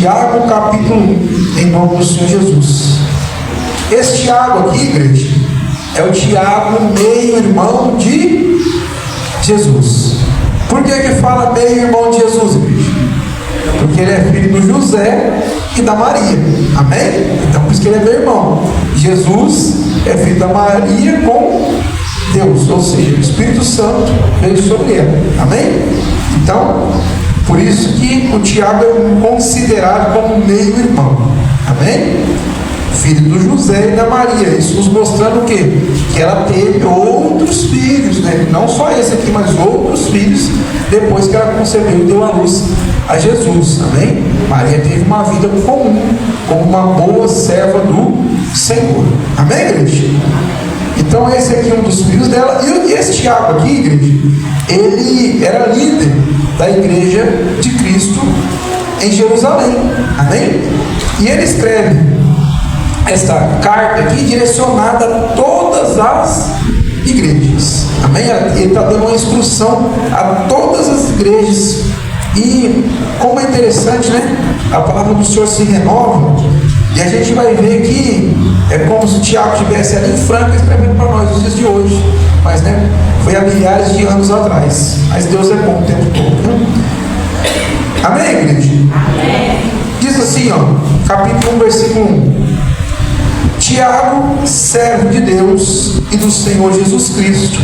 Tiago, capítulo 1, em nome do Senhor Jesus. Esse Tiago aqui, igreja, é o Tiago, meio-irmão de Jesus. Por que que fala meio-irmão de Jesus, igreja? Porque ele é filho do José e da Maria. Amém? Então por isso que ele é meu irmão. Jesus é filho da Maria com Deus, ou seja, o Espírito Santo veio sobre ele. Amém? Então, por isso que o Tiago é considerado como meio-irmão. Amém? Filho do José e da Maria. Isso nos mostrando o quê? Que ela teve outros filhos, né? Não só esse aqui, mas outros filhos, depois que ela concebeu e deu à luz a Jesus. Amém? Maria teve uma vida comum, como uma boa serva do Senhor. Amém, igreja? Então esse aqui é um dos filhos dela. E esse Tiago aqui, igreja, ele era líder da igreja de Cristo em Jerusalém. Amém? E ele escreve esta carta aqui direcionada a todas as igrejas. Amém? Ele está dando uma instrução a todas as igrejas. E como é interessante, né? A palavra do Senhor se renova. E a gente vai ver que é como se o Tiago estivesse ali em Franca escrevendo para nós nos dias de hoje. Mas, né? Foi há milhares de anos atrás. Mas Deus é bom o tempo todo, né? Amém, igreja? Amém. Diz assim, ó, capítulo 1, versículo 1. Tiago, servo de Deus e do Senhor Jesus Cristo,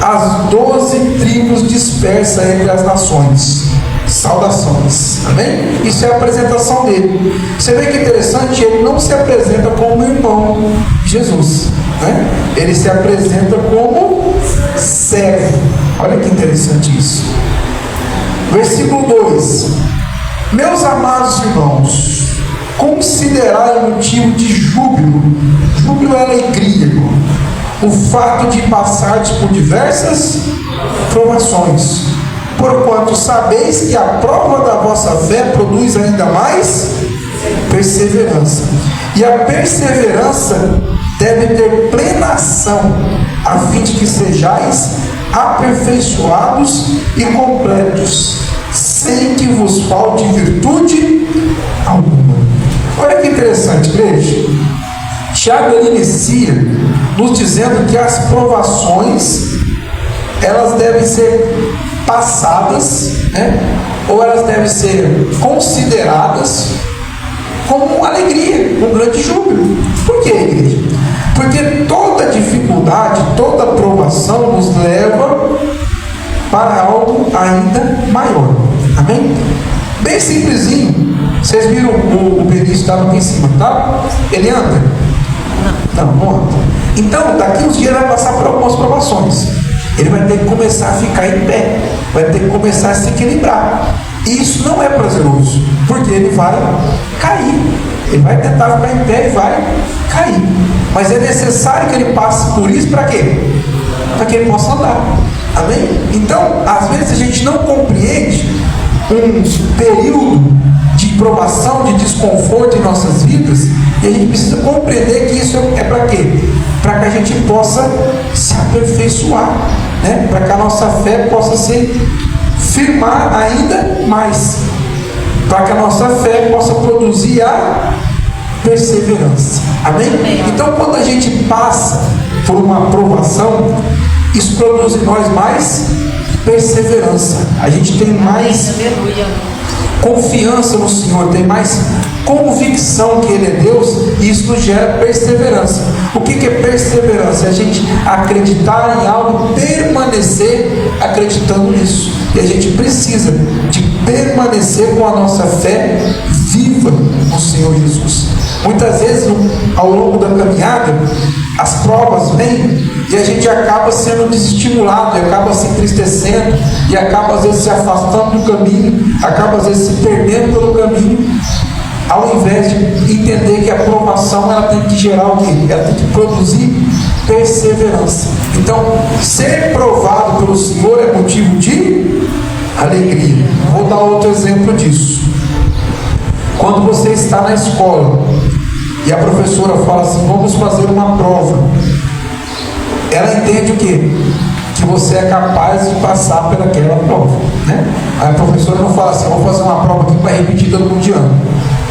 as 12 tribos dispersas entre as nações. Saudações. Amém? Isso é a apresentação dele. Você vê que interessante, ele não se apresenta como irmão de Jesus, né? Ele se apresenta como servo. Olha que interessante isso. Versículo 2. Meus amados irmãos, considerai motivo de júbilo. Júbilo é alegria, irmão. O fato de passardes por diversas provações, porquanto sabeis que a prova da vossa fé produz ainda mais perseverança. E a perseverança deve ter plena ação, a fim de que sejais aperfeiçoados e completos, sem que vos falte virtude alguma. Olha que interessante, igreja. Tiago inicia nos dizendo que as provações elas devem ser passadas, né? Ou elas devem ser consideradas como alegria, um grande júbilo. Por quê, igreja? Porque toda dificuldade, toda provação nos leva para algo ainda maior. Amém? Bem simplesinho. Vocês viram o Benício estava aqui em cima, tá? Ele anda? Não anda. Então, daqui uns dias ele vai passar por algumas provações. Ele vai ter que começar a ficar em pé, vai ter que começar a se equilibrar. E isso não é prazeroso, porque ele vai cair. Ele vai tentar ficar em pé e vai cair. Mas é necessário que ele passe por isso para quê? Para que ele possa andar. Amém? Então, às vezes a gente não compreende um período de provação, de desconforto em nossas vidas, e a gente precisa compreender que isso é para quê? Para que a gente possa se aperfeiçoar, né? Para que a nossa fé possa se firmar ainda mais, para que a nossa fé possa produzir a perseverança. Amém? Então, quando a gente passa por uma provação, isso produz em nós mais perseverança. A gente tem mais confiança no Senhor, tem mais convicção que Ele é Deus, e isso nos gera perseverança. O que é perseverança? É a gente acreditar em algo, permanecer acreditando nisso. E a gente precisa de permanecer com a nossa fé viva no Senhor Jesus. Muitas vezes, ao longo da caminhada, as provas vêm e a gente acaba sendo desestimulado, e acaba se entristecendo, e acaba às vezes se afastando do caminho, acaba às vezes se perdendo pelo caminho, ao invés de entender que a provação ela tem que gerar o quê? Ela tem que produzir perseverança. Então, ser provado pelo Senhor é motivo de alegria. Vou dar outro exemplo disso. Quando você está na escola e a professora fala assim, vamos fazer uma prova, ela entende o quê? Que você é capaz de passar pelaquela prova, né? Aí a professora não fala assim, vamos fazer uma prova aqui para repetir todo mundo de ano.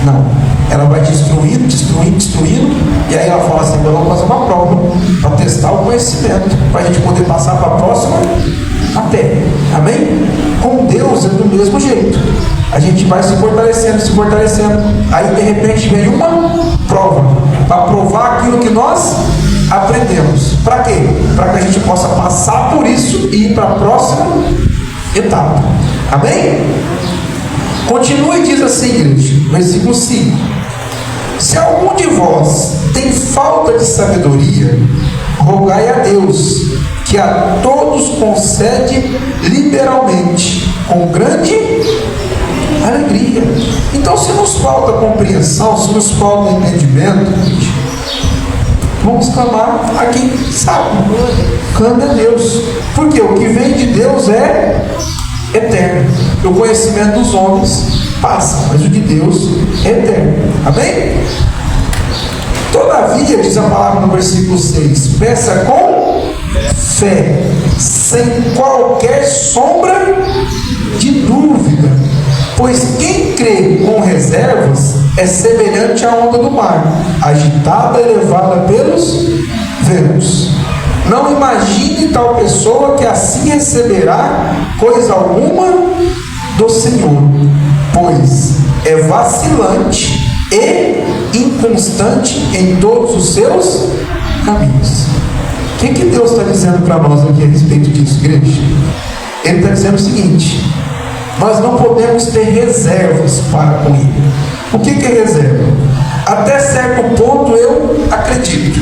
Não. Ela vai destruindo, destruindo, destruindo, e aí ela fala assim: agora vamos fazer uma prova para testar o conhecimento, para a gente poder passar para a próxima até. Amém? Com Deus é do mesmo jeito. A gente vai se fortalecendo, se fortalecendo. Aí de repente vem uma prova para provar aquilo que nós aprendemos. Para quê? Para que a gente possa passar por isso e ir para a próxima etapa. Amém? Continua e diz assim, igreja, versículo 5: se algum de vós tem falta de sabedoria, rogai a Deus, que a todos concede liberalmente, com grande alegria. Então, se nos falta compreensão, se nos falta entendimento, vamos clamar a quem sabe. Clame a Deus, porque o que vem de Deus é eterno. O conhecimento dos homens passa, mas o de Deus é eterno. Amém? Todavia, diz a palavra no versículo 6, peça com fé, sem qualquer sombra de dúvida, pois quem crê com reservas é semelhante à onda do mar, agitada e levada pelos ventos. Não imagine tal pessoa que assim receberá coisa alguma do Senhor, pois é vacilante e inconstante em todos os seus caminhos. O que Deus está dizendo para nós aqui a respeito disso, igreja? Ele está dizendo o seguinte: nós não podemos ter reservas para com Ele. O que é reserva? Até certo ponto eu acredito,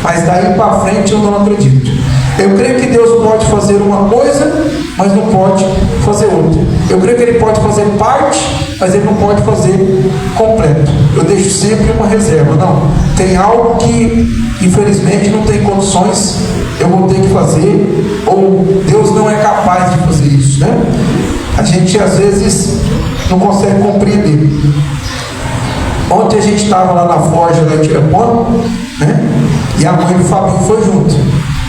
mas daí para frente eu não acredito. Eu creio que Deus pode fazer uma coisa, mas não pode fazer outra. Eu creio que Ele pode fazer parte, mas Ele não pode fazer completo. Eu deixo sempre uma reserva. Não, tem algo que infelizmente não tem condições, eu vou ter que fazer, ou Deus não é capaz de fazer isso, né? A gente às vezes não consegue compreender. Ontem a gente estava lá na forja da Tirapona, né? E a mãe do Fabinho foi junto.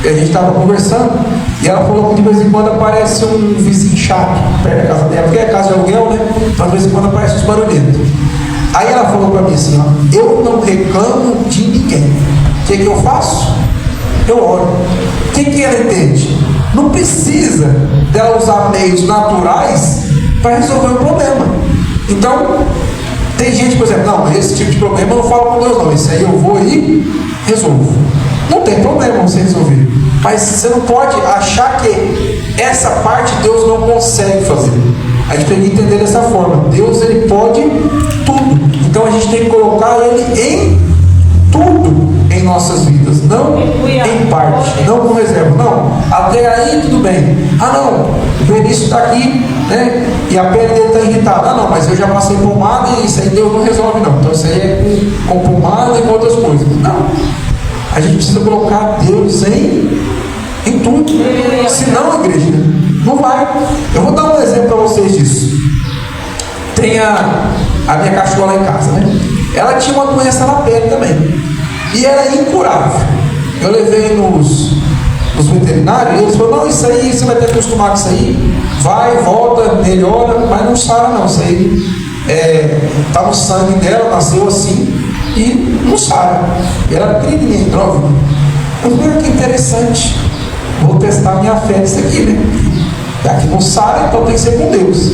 E a gente estava conversando, e ela falou que de vez em quando aparece um vizinho chato perto da casa dela, porque é casa de aluguel, né? Então de vez em quando aparece uns barulhentos. Aí ela falou para mim assim: ó, eu não reclamo de ninguém. O que eu faço? Eu oro. O que ela entende? Não precisa dela usar meios naturais para resolver o problema. Então, tem gente, por exemplo, não, esse tipo de problema eu não falo com Deus, não. Isso aí eu vou e resolvo. Não tem problema você resolver. Mas você não pode achar que essa parte Deus não consegue fazer. A gente tem que entender dessa forma. Deus, Ele pode tudo. Então a gente tem que colocar Ele em tudo em nossas vidas, não em parte, não com reserva. Não, até aí tudo bem. Ah não, o Benício está aqui, né? E a pele dele está irritada. Ah não, mas eu já passei pomada e isso aí Deus não resolve não. Então isso aí é com pomada e com outras coisas. Não, a gente precisa colocar Deus em tudo. Senão, igreja, não vai. Eu vou dar um exemplo para vocês disso. Tem a minha cachorra lá em casa, né? Ela tinha uma doença na pele também. E era incurável. Eu levei nos veterinários e eles falaram: não, isso aí você vai ter que acostumar com isso aí. Vai, volta, melhora, mas não sara não. Isso aí está no sangue dela, nasceu assim e não sara. E ela pequenininha, droga. Eu falei: que interessante. Vou testar minha fé nisso aqui, né? Aqui não sara, então tem que ser com Deus.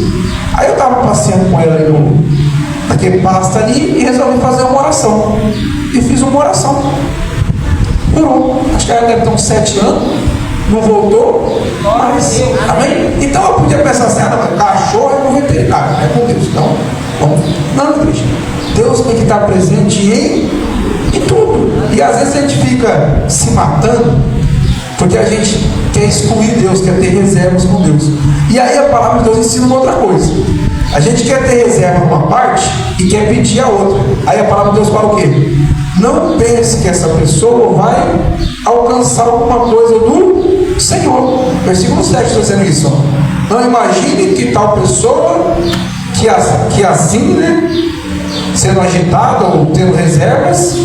Aí eu estava passeando com ela naquele pasto ali e resolvi fazer uma oração. E fiz uma oração. Curou. Acho que ela deve ter uns 7 anos. Não voltou. Mas, amém? Então eu podia pensar assim: ah, não, cachorro é com veterinário, não é com Deus. Então, vamos. Não, igreja. Deus tem que estar presente em tudo. E às vezes a gente fica se matando porque a gente quer excluir Deus, quer ter reservas com Deus. E aí a palavra de Deus ensina uma outra coisa. A gente quer ter reserva numa parte e quer pedir a outra. Aí a palavra de Deus fala o quê? Não pense que essa pessoa vai alcançar alguma coisa do Senhor. Versículo 7 está dizendo isso. Ó. Não imagine que tal pessoa que assim, né, sendo agitada ou tendo reservas,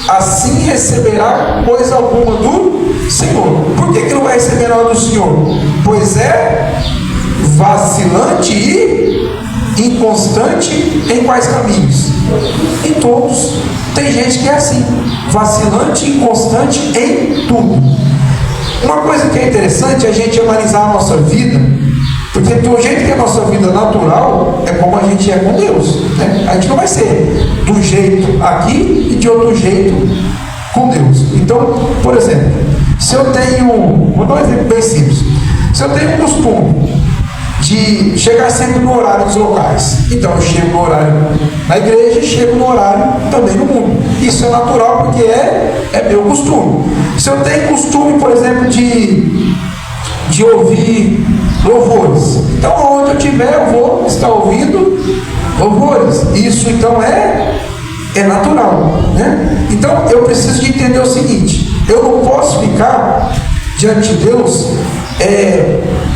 assim receberá coisa alguma do Senhor. Por que não vai receber nada do Senhor? Pois é vacilante e inconstante em quais caminhos? Em todos. Tem gente que é assim, vacilante e inconstante em tudo. Uma coisa que é interessante é a gente analisar a nossa vida, porque do jeito que é a nossa vida natural é como a gente é com Deus, né? A gente não vai ser do jeito aqui e de outro jeito com Deus. Então, por exemplo, se eu tenho, vou dar um exemplo bem simples, se eu tenho o costume de chegar sempre no horário dos locais, então eu chego no horário na igreja e chego no horário também no mundo. Isso é natural porque é meu costume. Se eu tenho costume, por exemplo, de ouvir louvores, então onde eu estiver eu vou estar ouvindo louvores. Isso então é natural, né? Então eu preciso de entender o seguinte: eu não posso ficar diante de Deus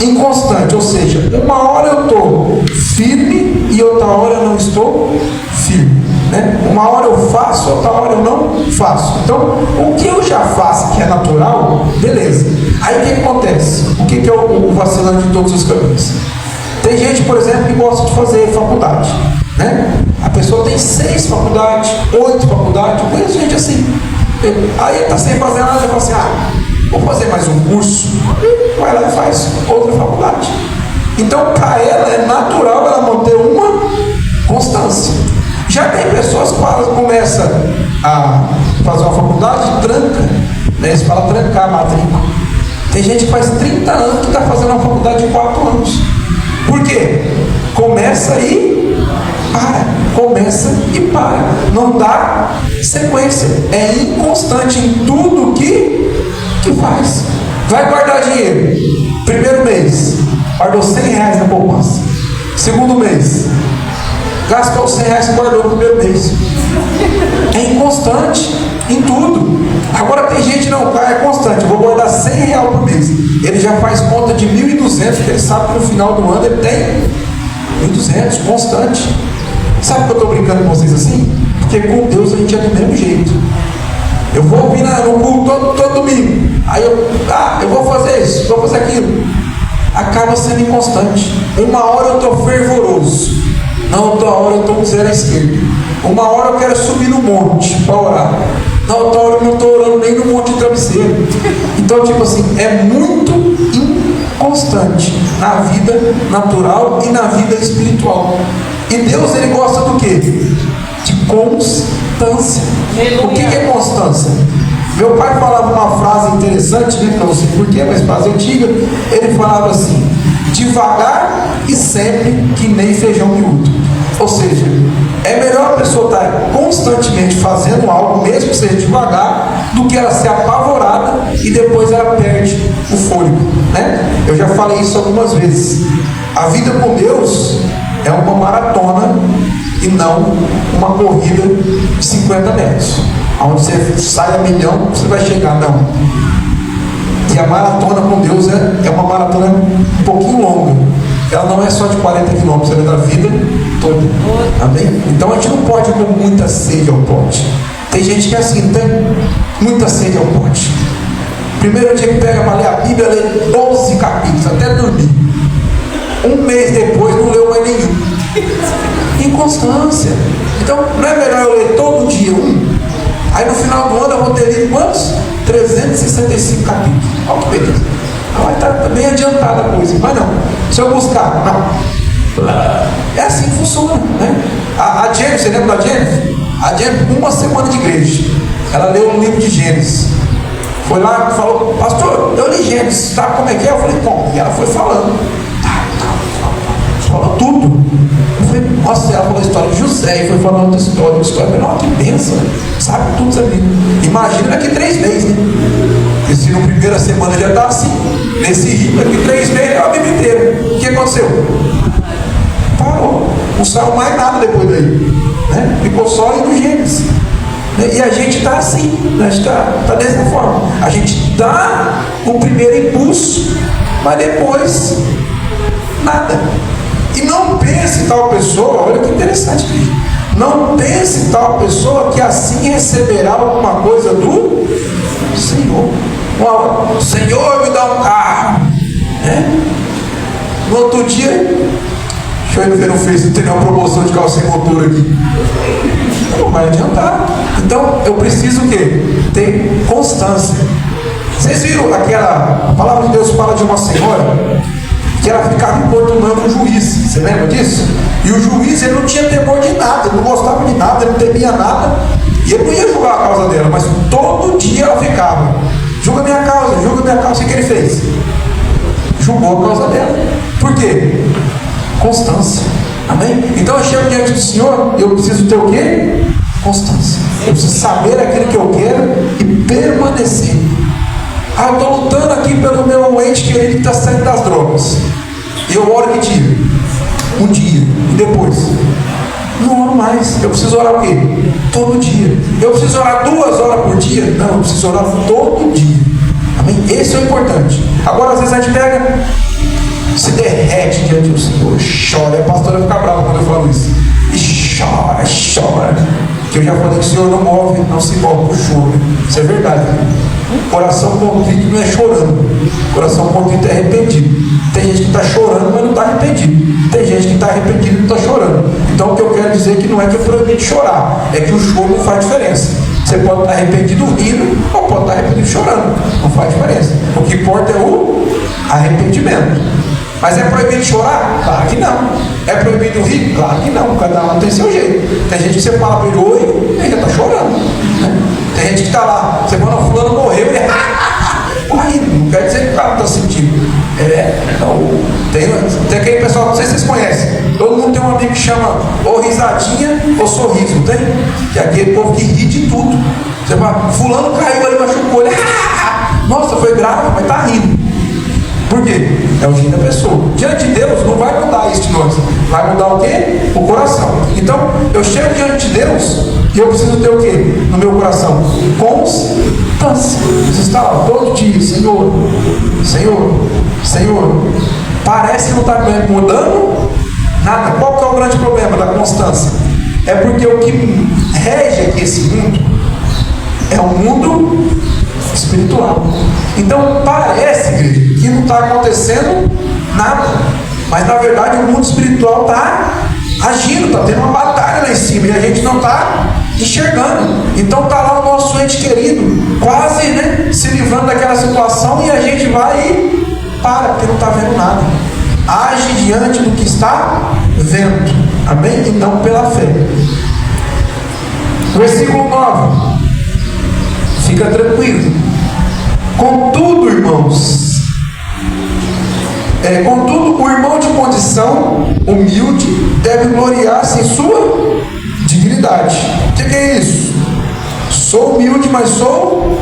inconstante, ou seja, uma hora eu estou firme e outra hora eu não estou firme, né? Uma hora eu faço, outra hora eu não faço. Então, o que eu já faço que é natural, beleza. Aí o que acontece? O que é o vacilante de todos os caminhos? Tem gente, por exemplo, que gosta de fazer faculdade, né? A pessoa tem 6 faculdades, 8 faculdades, eu conheço gente assim. Aí ele está sem fazer nada, ele fala assim: vou fazer mais um curso. Vai lá e faz outra faculdade. Então, para ela é natural ela manter uma constância. Já tem pessoas que começam a fazer uma faculdade e tranca, né? Eles falam trancar a matrícula. Tem gente que faz 30 anos que está fazendo uma faculdade de 4 anos. Por quê? Começa e para. Começa e para. Não dá sequência. É inconstante em tudo que faz. Vai guardar dinheiro. Primeiro mês, guardou R$100 na poupança. Segundo mês, gastou R$100 que guardou no primeiro mês. É inconstante em tudo. Agora tem gente não, cara, é constante. Eu vou guardar R$100 por mês. Ele já faz conta de 1.200, porque ele sabe que no final do ano ele tem 1.200, constante. Sabe que eu estou brincando com vocês assim? Porque com Deus a gente é do mesmo jeito. Eu vou ouvir no culto todo domingo. Aí eu vou fazer isso, vou fazer aquilo. Acaba sendo inconstante. Uma hora eu estou fervoroso, na outra hora eu estou com zero à esquerda. Uma hora eu quero subir no monte para orar, na outra hora eu não estou orando nem no monte de travesseiro. Então, tipo assim, é muito inconstante na vida natural e na vida espiritual. E Deus, ele gosta do quê? De constância. O que é constância? Meu pai falava uma frase interessante, né? Não sei porquê, mas frase antiga. Ele falava assim: devagar e sempre que nem feijão miúdo. Ou seja, é melhor a pessoa estar constantemente fazendo algo, mesmo que seja devagar, do que ela ser apavorada e depois ela perde o fôlego, né? Eu já falei isso algumas vezes. A vida com Deus é uma maratona e não uma corrida de 50 metros, onde você sai a milhão, você vai chegar, não. E a maratona com Deus é uma maratona um pouquinho longa. Ela não é só de 40 quilômetros, ela é da vida toda. Amém? Então a gente não pode ir com muita sede ao pote. Tem gente que é assim, tem muita sede ao pote. Primeiro dia que pega para ler a Bíblia, lê 12 capítulos, até dormir. Um mês depois não leu mais nenhum. Inconstância. Então não é melhor eu ler todo dia um? Aí no final do ano eu vou ter lido quantos? 365 capítulos. Olha que beleza. Vai estar bem adiantada a coisa. Mas não, se eu buscar, não. É assim que funciona, né? A Jennifer, você lembra da Jennifer? A Jennifer, uma semana de igreja, ela leu um livro de Gênesis. Foi lá e falou: pastor, eu li Gênesis, sabe como é que é? Eu falei: como? E ela foi falando. Falou tudo. Eu falei: nossa, ela falou a história de José e foi falando outra história. Eu falei: nossa, que bênção, sabe tudo, sabe? Imagina daqui 3 meses, né? E se na primeira semana já está assim, nesse ritmo, daqui 3 meses é a Bíblia inteira. O que aconteceu? Parou. Não saiu mais nada depois daí, né? Ficou só indo Gênesis. E a gente está assim, a gente está dessa forma. A gente dá o primeiro impulso, mas depois nada. E não pense tal pessoa, olha que interessante, não pense tal pessoa que assim receberá alguma coisa do Senhor. O Senhor me dá um carro, né? No outro dia, deixa Deixa eu ainda ver no Face, não tem nenhuma promoção de carro sem motor aqui. Não vai adiantar. Então eu preciso o quê? Ter constância. Vocês viram a palavra de Deus fala de uma senhora que ela ficava importunando o juiz. Você lembra disso? E o juiz, ele não tinha temor de nada, ele não gostava de nada, ele não temia nada. E ele não ia julgar a causa dela, mas todo dia ela ficava: julga minha causa, julga minha causa. O que ele fez? Julgou a causa dela. Por quê? Constância. Amém? Então eu chego diante do Senhor e eu preciso ter o quê? Constância. Eu preciso saber aquilo que eu quero e permanecer. Eu estou lutando aqui pelo meu ente querido que está saindo das drogas. E eu oro que dia? Um dia. E depois? Não oro mais. Eu preciso orar o quê? Todo dia. Eu preciso orar 2 horas por dia? Não, eu preciso orar todo dia. Amém? Esse é o importante. Agora às vezes a gente pega, se derrete diante do Senhor, chora. E a pastora fica brava quando eu falo isso. E chora. Que eu já falei que o Senhor não move, não se move por choro. Isso é verdade. Coração contrito não é chorando. Coração contrito é arrependido. Tem gente que está chorando, mas não está arrependido. Tem gente que está arrependido e não está chorando. Então o que eu quero dizer que não é que é proibido chorar, é que o choro não faz diferença. Você pode estar arrependido rindo ou pode estar arrependido chorando. Não faz diferença. O que importa é o arrependimento. Mas é proibido chorar? Claro que não. É proibido rir? Claro que não. Cada um tem seu jeito. Tem gente que você fala para ele oi e ele já está chorando, né? Tem gente que está lá, você fala, não, fulano morreu, ele não quer dizer que o cara não está sentindo. Tem aquele pessoal, não sei se vocês conhecem, todo mundo tem um amigo que chama ou risadinha ou sorriso, não tem? Que é aquele povo que ri de tudo. Você fala, fulano caiu ali, machucou ele, nossa, foi grave, mas está rindo. Por quê? É o jeito da pessoa. Diante de Deus não vai mudar isso de nós. Vai mudar o quê? O coração. Então, eu chego diante de Deus e eu preciso ter o quê? No meu coração? Constância. Você está lá todo dia, Senhor. Parece que não está mudando nada. Qual que é o grande problema da constância? É porque o que rege aqui esse mundo é um mundo espiritual. Então parece, igreja, que não está acontecendo nada, mas na verdade o mundo espiritual está agindo, está tendo uma batalha lá em cima e a gente não está enxergando. Então está lá o nosso ente querido quase, né, se livrando daquela situação e a gente vai e para, porque não está vendo nada. Age diante do que está vendo, amém? E não pela fé. Versículo 9. Fica tranquilo. Contudo, irmãos, o irmão de condição humilde deve gloriar-se em sua dignidade. O que é isso? Sou humilde, mas sou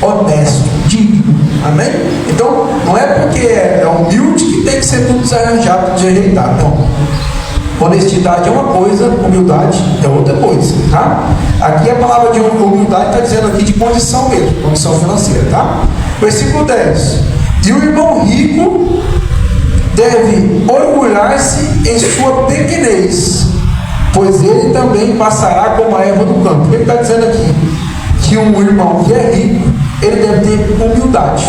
honesto, digno. Amém? Então, não é porque é humilde que tem que ser tudo desarranjado, desajeitado. Não. Honestidade é uma coisa, humildade é outra coisa, tá? Aqui a palavra de humildade está dizendo aqui de condição mesmo, condição financeira, tá? Versículo 10. E o irmão rico deve orgulhar-se em sua pequenez, pois ele também passará como a erva do campo. O que ele está dizendo aqui? Que um irmão que é rico, ele deve ter humildade,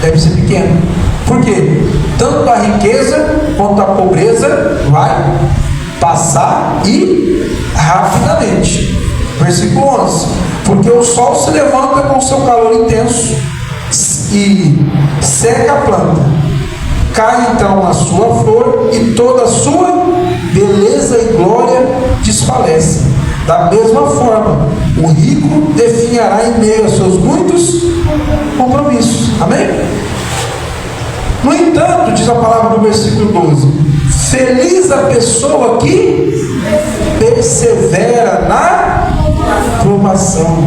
deve ser pequeno. Por quê? Tanto a riqueza quanto a pobreza vai passar e rapidamente. Versículo 11. Porque o sol se levanta com seu calor intenso e seca a planta. Cai então a sua flor e toda a sua beleza e glória desfalece. Da mesma forma, o rico definhará em meio a seus muitos compromissos. Amém? No entanto, diz a palavra no versículo 12: feliz a pessoa que persevera na provação,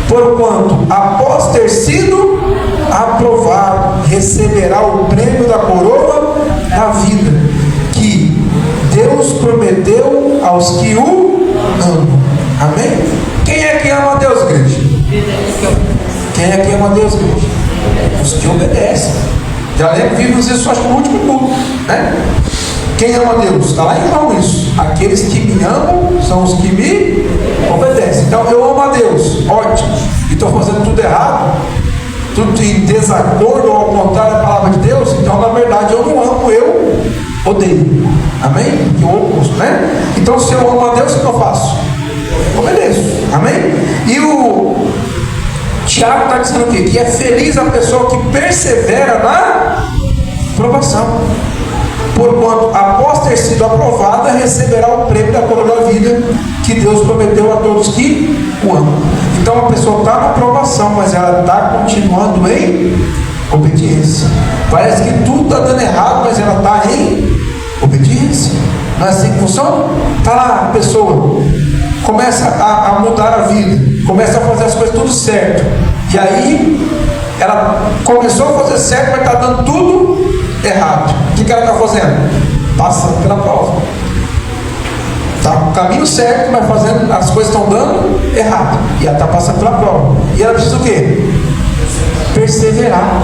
porquanto, após ter sido aprovado, receberá o prêmio da coroa da vida, que Deus prometeu aos que o amam. Amém? Quem é que ama a Deus, igreja? Quem é que ama a Deus, igreja? Os que obedecem. Já lembro, vimos isso acho que no último culto, né? Quem ama a Deus? Está lá em João isso. Aqueles que me amam são os que me obedecem. Então eu amo a Deus, ótimo. E estou fazendo tudo errado, tudo em desacordo ou ao contrário da palavra de Deus. Então na verdade eu não amo, eu odeio. Amém? eu amo a Deus, o que eu faço? Obedeço. Amém? E o Tiago está dizendo o quê? Que é feliz a pessoa que persevera na provação, porquanto após ter sido aprovada, receberá o prêmio da coroa da vida que Deus prometeu a todos que o amam. Então a pessoa está na provação, mas ela está continuando em obediência. Parece que tudo está dando errado, mas ela está em obediência. Não é assim que funciona? Está lá a pessoa, começa a mudar a vida, começa a fazer as coisas tudo certo, e aí ela começou a fazer certo, mas está dando tudo errado. O que ela está fazendo? Passando pela prova. Está no caminho certo, mas fazendo, as coisas estão dando errado, e ela está passando pela prova. E ela precisa o quê? Perseverar.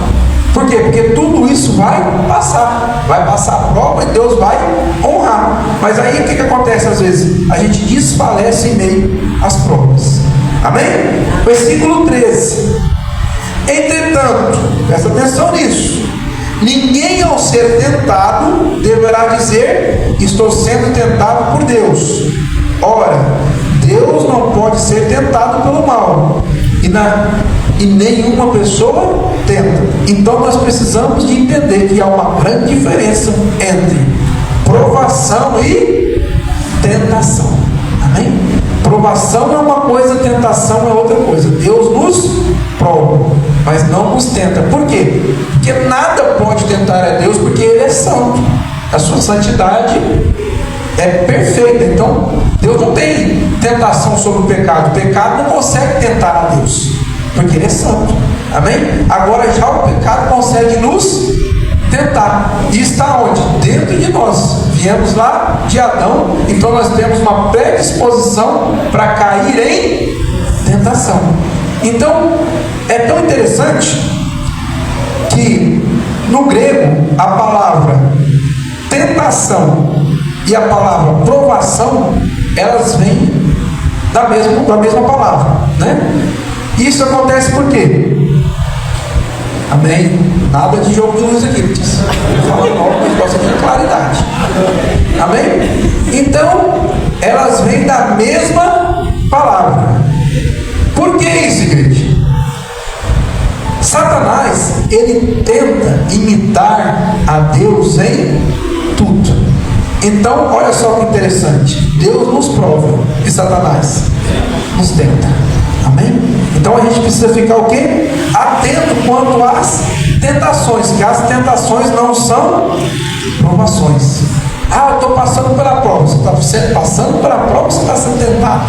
Por quê? Porque tudo isso vai passar a prova e Deus vai honrar. Mas aí o que acontece às vezes? A gente desfalece em meio às provas. Amém? Versículo 13. Entretanto, presta atenção nisso, ninguém ao ser tentado deverá dizer: estou sendo tentado por Deus. Ora, Deus não pode ser tentado pelo mal, e nenhuma pessoa tenta. Então nós precisamos de entender que há uma grande diferença entre provação e tentação. Amém? Provação é uma coisa, tentação é outra coisa. Deus nos prova, mas não nos tenta. Por quê? Porque nada pode tentar a Deus, porque Ele é santo. A sua santidade é perfeita. Então Deus não tem tentação sobre o pecado. O pecado não consegue tentar a Deus, porque Ele é santo. Amém? Agora já o pecado consegue nos tentar. E está onde? Dentro de nós. Viemos lá de Adão, então nós temos uma predisposição para cair em tentação. Então é tão interessante que no grego a palavra tentação e a palavra provação, elas vêm da mesma palavra, né? Isso acontece por quê? Amém? Nada de jogo de luz aqui, fala logo, mas gosta de claridade. Amém? Então, elas vêm da mesma palavra. Por que isso, igreja? Satanás, ele tenta imitar a Deus em tudo. Então, olha só que interessante. Deus nos prova e Satanás nos tenta. Amém? Então a gente precisa ficar o quê? Atento quanto às tentações, que as tentações não são provações. Ah, eu estou passando pela prova. Você está passando pela prova, você está sendo tentado.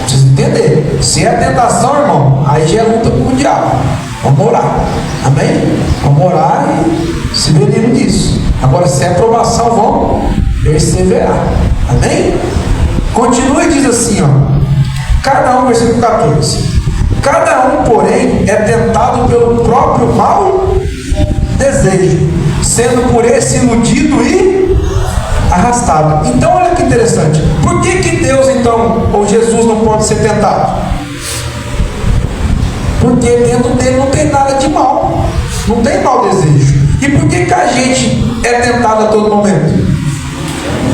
Precisa entender. Se é tentação, irmão, aí já é luta com o diabo. Vamos orar. Amém? Vamos orar e se venir disso. Agora, se é provação, vamos perseverar. Amém? Continua e diz assim, ó. Cada um, versículo 14. Cada um, porém, é tentado pelo próprio mau desejo, sendo por esse iludido e arrastado. Então, olha que interessante. Por que Deus, então, ou Jesus não pode ser tentado? Porque dentro dele não tem nada de mal. Não tem mau desejo. E por que a gente é tentado a todo momento?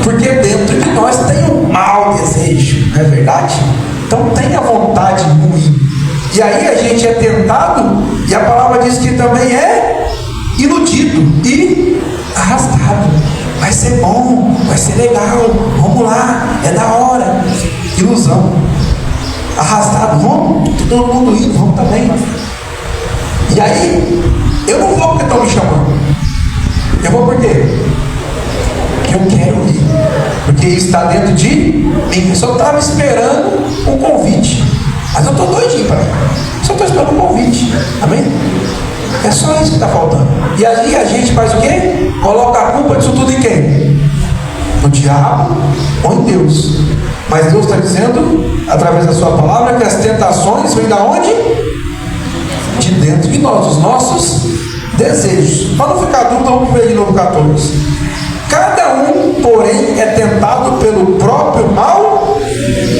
Porque dentro de nós tem um mau desejo. Não é verdade? Então tem a vontade ruim. E aí a gente é tentado, e a palavra diz que também é iludido e arrastado. Vai ser bom, vai ser legal, vamos lá, é da hora. Ilusão. Arrastado, vamos, todo mundo indo, vamos também. E aí, eu não vou porque estão me chamando. Eu vou por quê? Porque eu quero ir. Porque isso está dentro de mim. Eu só estava esperando um convite. Mas eu estou doidinho para ir. Só estou esperando um convite. Amém? É só isso que está faltando. E aí a gente faz o quê? Coloca a culpa disso tudo em quem? No diabo ou em Deus. Mas Deus está dizendo, através da sua palavra, que as tentações vêm da onde? De dentro de nós, dos nossos desejos. Para não ficar dúvida, vamos ver de novo 14. Cada um, porém, é tentado pelo próprio mau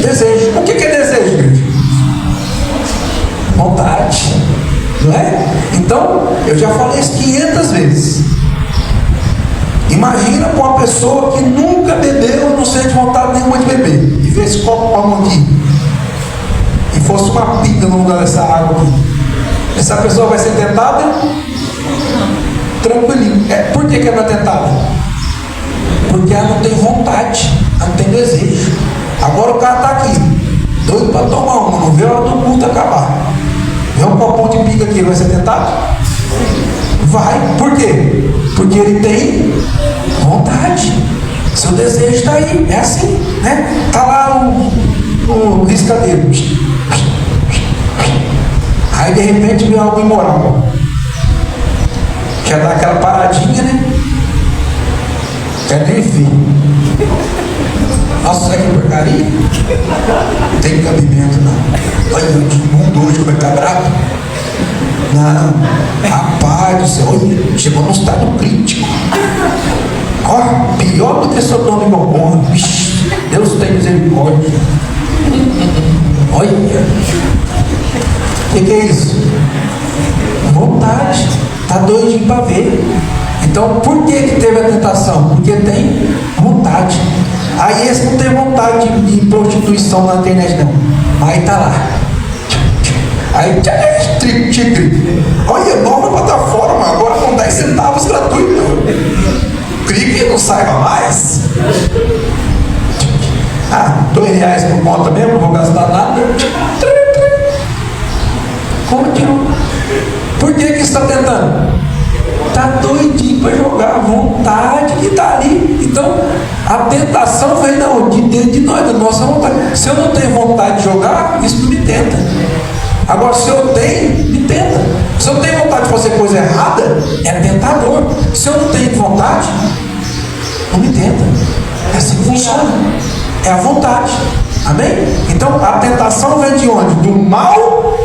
desejo. O que é desejo, gente? Vontade, não é? Então, eu já falei isso 500 vezes. E Imagina para uma pessoa que nunca bebeu e não sente vontade nenhuma de beber, e vê esse copo com a mão aqui, e fosse uma pinga no lugar dessa água aqui, essa pessoa vai ser tentada? Tranquilinho. Por que ela não é tentada? Porque ela não tem vontade, ela não tem desejo. Agora o cara está aqui, doido para tomar uma, não vê a hora do culto acabar. Vê um copão de pinga aqui, vai ser tentado? Vai. Por quê? Porque ele tem vontade. Seu desejo está aí. É assim, né? Está lá o riscadeiro. Aí de repente vem algo imoral. Quer dar aquela paradinha, né? Quer nem ver. Nossa, será que é porcaria? Não tem cabimento, não. Olha, o mundo hoje vai estar bravo. Não, rapaz do céu, olha, chegou num estado crítico. Ó, pior do que Sodoma e Gomorra. Deus tem misericórdia. Olha, o que é isso? Vontade, está doidinho para ver. Então, por que teve a tentação? Porque tem vontade. Aí esse não tem vontade de prostituição na internet, não. Aí tá lá. Aí, tigre. Olha, nova plataforma, agora com 10 centavos gratuito. Clique e não saiba mais. R$2 por conta mesmo, não vou gastar nada. Continua. Por que está tentando? Está doidinho para jogar, a vontade que está ali. Então, a tentação vem da onde? De dentro de nós, da nossa vontade. Se eu não tenho vontade de jogar, isso não me tenta. Agora, se eu tenho, me tenta. Se eu tenho vontade de fazer coisa errada, é tentador. Se eu não tenho vontade, não me tenta. É assim que funciona. É a vontade. Amém? Então, a tentação vem de onde? Do mau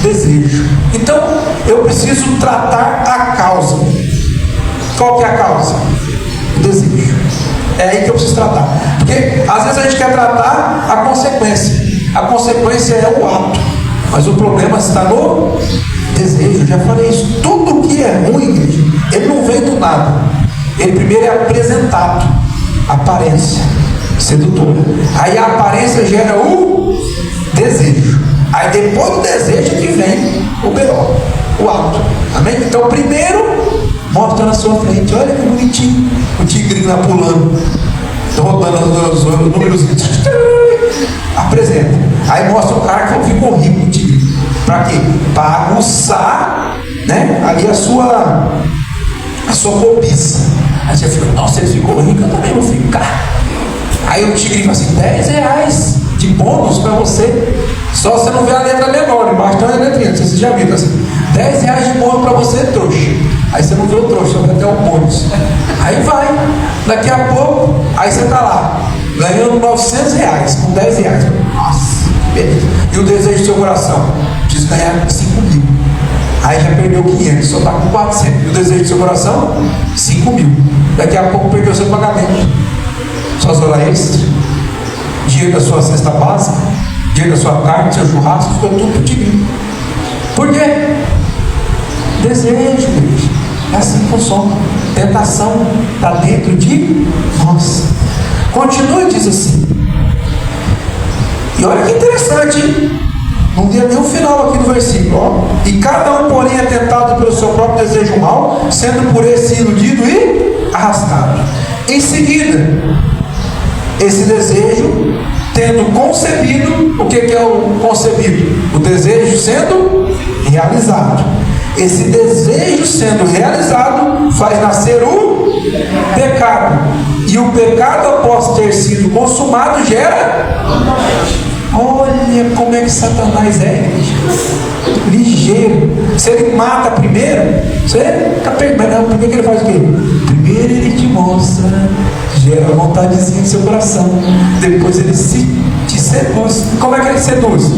desejo. Então, eu preciso tratar a causa. Qual que é a causa? O desejo. É aí que eu preciso tratar. Porque, às vezes, a gente quer tratar a consequência. A consequência é o ato. Mas o problema está no desejo. Eu já falei isso. Tudo que é ruim, igreja, ele não vem do nada. Ele primeiro é apresentado. Aparência sedutora. Aí a aparência gera o desejo. Aí depois do desejo que vem o B.O., o ato. Amém? Então primeiro mostra na sua frente. Olha que bonitinho. O tigrinho lá pulando. Rodando os números. Apresenta. Aí mostra o cara que ficou rico, o tigre. Para quê? Para aguçar, né, ali a sua cobiça. Aí você fica, nossa, ele ficou rico, eu também vou ficar. Aí o tigre fala assim, R$10 de bônus para você. Só você não vê a letra menor, embaixo tem uma letrinha, não sei se você já viu, assim, R$10 de bônus para você, trouxa. Aí você não vê o trouxa, só vê até o bônus. Aí vai, daqui a pouco, aí você está lá, ganhando R$900 com R$10. Nossa, beleza. E o desejo do seu coração? Diz ganhar 5 mil. Aí já perdeu 500, só está com 400. E o desejo do seu coração? 5 mil. Daqui a pouco perdeu seu pagamento. Suas horas extras, dia da sua cesta básica, dia da sua carne, seu churrasco, ficou tudo contigo. Por quê? Desejo, igreja. É assim que funciona. Tentação está dentro de nós. Continua e diz assim. E olha que interessante, hein? Não deu nem o final aqui do versículo. Ó. E cada um, porém, é tentado pelo seu próprio desejo mal, sendo por esse iludido e arrastado. Em seguida, esse desejo tendo concebido, o que é o concebido? O desejo sendo realizado. Esse desejo sendo realizado faz nascer o pecado. E o pecado, após ter sido consumado, gera. Olha como é que Satanás é, ligeiro. Se ele mata primeiro, você está perdendo. Não, primeiro que ele faz o quê? Primeiro ele te mostra, gera a vontadezinha do seu coração. Depois ele te seduz. Como é que ele seduz?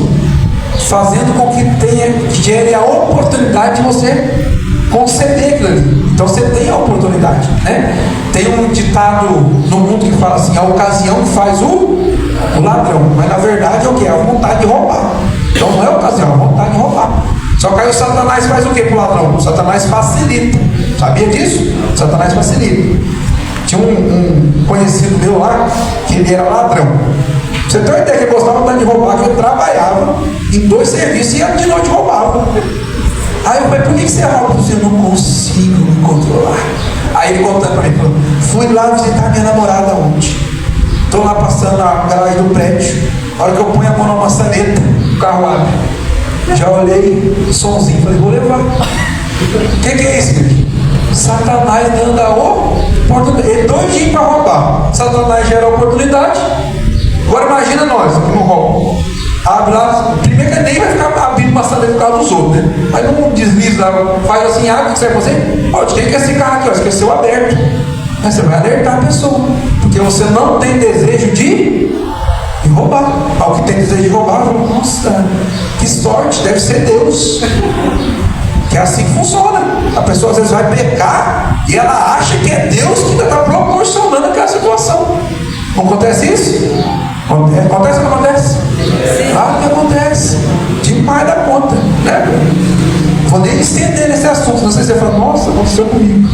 Fazendo com que gere a oportunidade de você conceber aquilo ali. Então você tem a oportunidade, né? Tem um ditado no mundo que fala assim: a ocasião faz o ladrão. Mas na verdade é o que? É a vontade de roubar. Então não é a ocasião, é a vontade de roubar. Só que aí o Satanás faz o que para o ladrão? O Satanás facilita. Sabia disso? O Satanás facilita. Tinha um conhecido meu lá, que ele era ladrão. Você tem uma ideia que ele gostava tanto de roubar, que eu trabalhava em 2 serviços e de noite roubava. Aí eu falei, por que você rouba? Eu não consigo me controlar. Aí ele contando para mim, falou, fui lá visitar minha namorada ontem. Estou lá passando na garagem do prédio. A hora que eu ponho a mão na maçaneta, o carro abre. Já olhei o somzinho, falei, vou levar. O que é isso, querido? Satanás dando a oportunidade. Ele doidinho para roubar. Satanás gera a oportunidade. Agora imagina nós, que não rouba. Abre lá, primeiro que nem vai ficar abrindo maçaneta por causa dos outros, né? Mas não desliza, faz assim, o que você vai fazer? Ó, tem que esse carro aqui, ó, esqueceu aberto. Mas você vai alertar a pessoa. Porque você não tem desejo de roubar. Ao que tem desejo de roubar, fala, nossa, que sorte, deve ser Deus. Que é assim que funciona. A pessoa às vezes vai pecar e ela acha que é Deus que ainda está proporcionando aquela situação. Não acontece isso? Acontece ou não acontece? Claro que acontece. Demais da conta, né? Vou nem estender nesse assunto. Não sei se você fala, nossa, aconteceu comigo.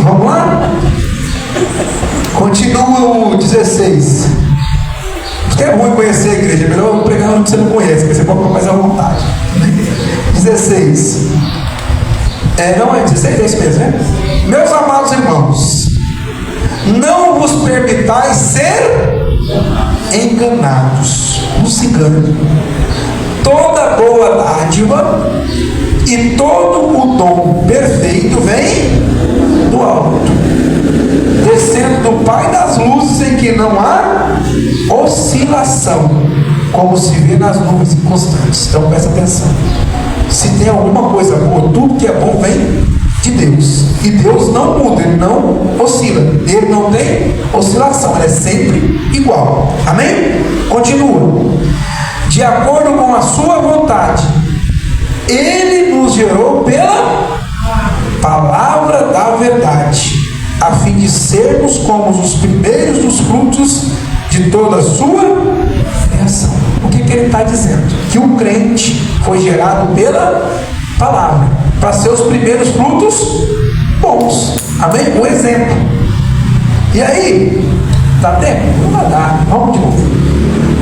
Vamos lá? Continua o 16. Porque é ruim conhecer a igreja. É melhor pregar no que você não conhece, porque você pode ficar mais à vontade. 16. Não é 16, é isso mesmo, né? Meus amados irmãos, não vos permitais ser enganados. Não se engane. Toda boa dádiva e todo o dom perfeito vem do alto, descendo do Pai das luzes, em que não há oscilação, como se vê nas nuvens inconstantes. Então presta atenção. Se tem alguma coisa boa, tudo que é bom vem de Deus. E Deus não muda, Ele não oscila. Ele não tem oscilação, Ele é sempre igual. Amém? Continua. De acordo com a sua vontade, Ele nos gerou pela palavra da verdade, a fim de sermos como os primeiros dos frutos de toda a sua criação. O que ele está dizendo? Que o crente foi gerado pela palavra, para ser os primeiros frutos bons. Amém? Um exemplo. E aí, dá tempo? Não vai dar. Vamos de novo.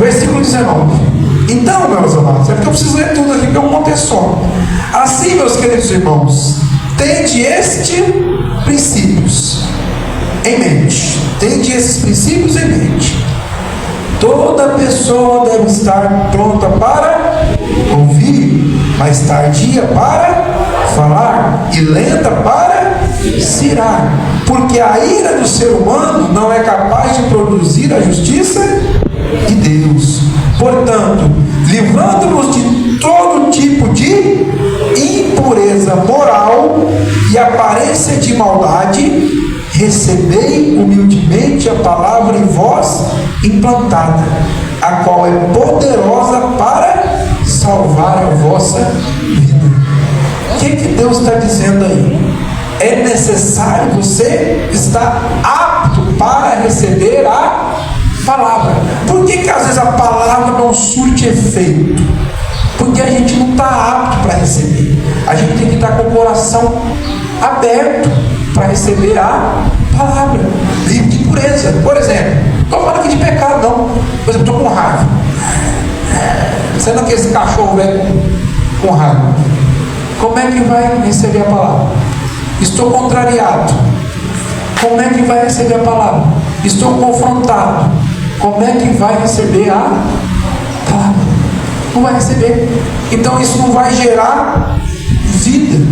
Versículo 19. Então, meus amados, é porque eu preciso ler tudo aqui, porque é um monte só. Assim, meus queridos irmãos, tende estes princípios em mente. Tende esses princípios em mente. Toda pessoa deve estar pronta para ouvir, mas tardia para falar e lenta para se irar, porque a ira do ser humano não é capaz de produzir a justiça de Deus. Portanto, livrando-nos de todo tipo de impureza moral e aparência de maldade, recebei humildemente a palavra em vós implantada, a qual é poderosa para salvar a vossa vida. O que Deus está dizendo aí? É necessário você estar apto para receber a palavra. Por que às vezes a palavra não surte efeito? Porque a gente não está apto para receber. A gente tem que estar com o coração aberto para receber a palavra, livre de impureza. Por exemplo, não estou falando aqui de pecado, não. Por exemplo, estou com raiva. Sendo aquele cachorro velho com raiva, como é que vai receber a palavra? Estou contrariado. Como é que vai receber a palavra? Estou confrontado. Como é que vai receber a palavra? Não vai receber. Então isso não vai gerar vida.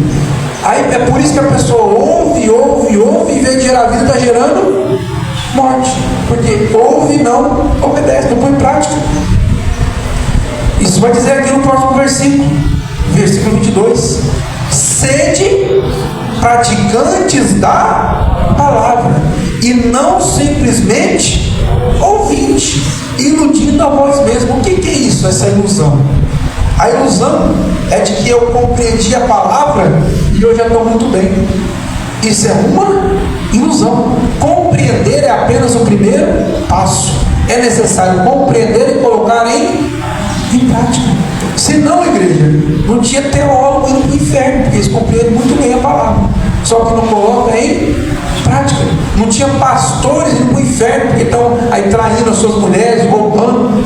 Aí é por isso que a pessoa ouve, em vez de gerar vida, está gerando morte. Porque ouve e não obedece, não põe em prática. Isso vai dizer aqui no próximo versículo, versículo 22. Sede praticantes da palavra, e não simplesmente ouvintes, iludindo a vós mesmos. O que é isso, essa ilusão? A ilusão é de que eu compreendi a palavra e eu já estou muito bem. Isso é uma ilusão. Compreender é apenas o primeiro passo. É necessário compreender e colocar em prática. Se não, igreja, não tinha teólogo indo para o inferno, porque eles compreendem muito bem a palavra, só que não coloca em prática. Não tinha pastores indo para o inferno, porque estão aí traindo as suas mulheres, roubando,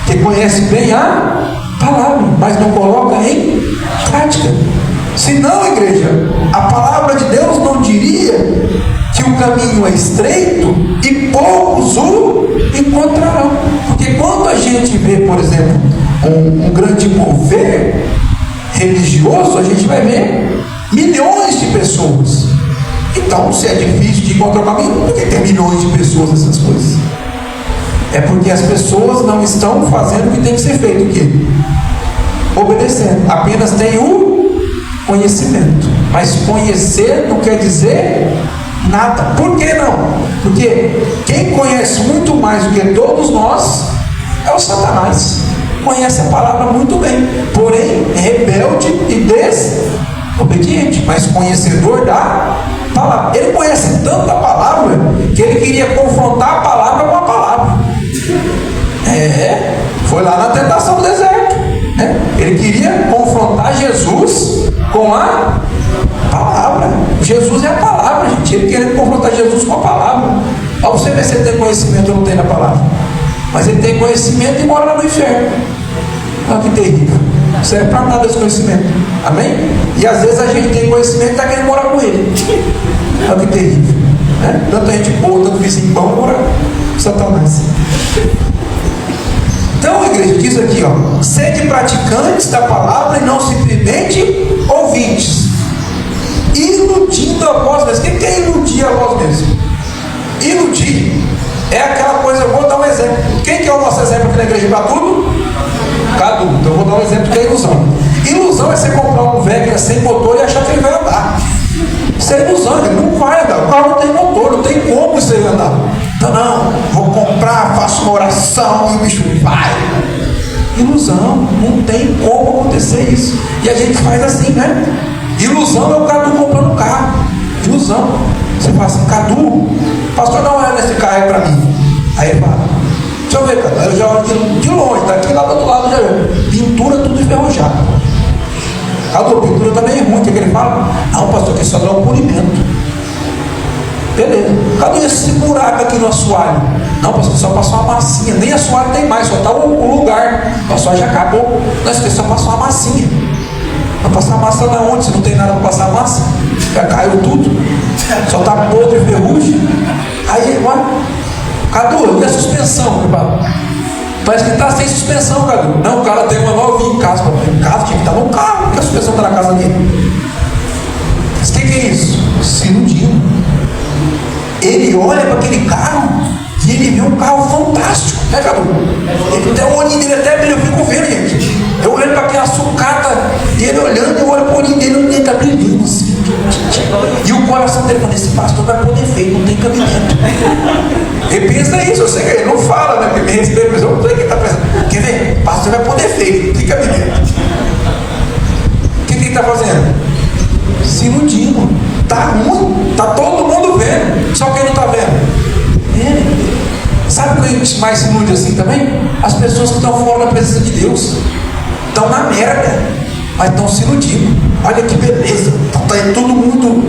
que conhece bem a palavra, mas não coloca em prática. Se não, igreja, a palavra de Deus não diria que o caminho é estreito e poucos o encontrarão. Porque quando a gente vê, por exemplo, um grande mover religioso, a gente vai ver milhões de pessoas. Então, se é difícil de encontrar o caminho, por que tem milhões de pessoas nessas coisas? É porque as pessoas não estão fazendo o que tem que ser feito, o quê? Obedecendo. Apenas tem o conhecimento. Mas conhecer não quer dizer nada. Por que não? Porque quem conhece muito mais do que todos nós é o Satanás. Conhece a palavra muito bem, porém rebelde e desobediente, mas conhecedor da palavra. Ele conhece tanto a palavra que ele queria confrontar a palavra com a palavra. Foi lá na tentação do deserto. Ele queria confrontar Jesus com a palavra. Jesus é a palavra, gente. Ele queria confrontar Jesus com a palavra. Olha você ver se ele tem conhecimento ou não tem na palavra. Mas ele tem conhecimento e mora lá no inferno. Olha que terrível. Não serve para nada esse conhecimento. Amém? E às vezes a gente tem conhecimento e está querendo morar com ele. Olha que terrível. Tanta gente boa, tanto vizinho bom, mora com Satanás. Então, a igreja diz aqui, ó, sede praticantes da palavra e não simplesmente ouvintes, iludindo a vós mesmos. O que é iludir a vós mesmos? Iludir é aquela coisa, eu vou dar um exemplo. Quem que é o nosso exemplo aqui na igreja para tudo? Cadu. Então eu vou dar um exemplo que é ilusão. Ilusão é você comprar um Vectra sem motor e achar que ele vai andar. Isso é ilusão, ele não vai andar. O carro não tem motor, não tem como isso aí andar. Então não, vou comprar, faço uma oração e o bicho vai. Ilusão, não tem como acontecer isso. E a gente faz assim, né? Ilusão é o Cadu comprando um carro. Ilusão. Você fala assim, Cadu, pastor, dá uma olhada nesse carro aí pra mim. Aí ele fala, deixa eu ver, Cadu. Eu já olho de longe, daqui lá do outro lado já vejo. Pintura tudo enferrujado. Cadu, a pintura também é ruim, o que ele fala? Não, pastor, aqui só dá um polimento. Beleza. Cadê esse buraco aqui no assoalho? Não, pastor, só passou uma massinha. Nem assoalho tem mais, só está o lugar. O assoalho já acabou. Não, você só passou uma massinha. Vai passar massa lá onde? Se não tem nada para passar massa? Já caiu tudo. Só está podre e ferrugem. Aí ele vai. Cadu, e a suspensão? Parece que está sem suspensão, Cadu. Não, o cara tem uma novinha em casa. Em casa tinha que estar no carro, porque a suspensão está na casa dele. Mas o que é isso? Se iludindo. Ele olha para aquele carro e ele vê um carro fantástico, né, Cadu? Ele tem o olhinho dele até brilha, eu fico vendo, gente. Eu olhando para aquela sucata e ele olhando, eu olho para o olhinho dele, ele está brilhando assim. E o coração dele fala, esse pastor vai poder feio, não tem cabimento. Ele pensa isso, eu sei que ele não fala, né? Porque me respeita, mas eu não sei o que ele está pensando. Quer ver? Pastor vai poder feio, não tem cabimento. O que ele está fazendo? Se iludindo. Está ruim, está todo mundo vendo. Só quem não está vendo? Ele. Sabe o que a gente mais se ilude assim também? As pessoas que estão fora da presença de Deus. Estão na merda, mas estão se iludindo. Olha que beleza. Está indo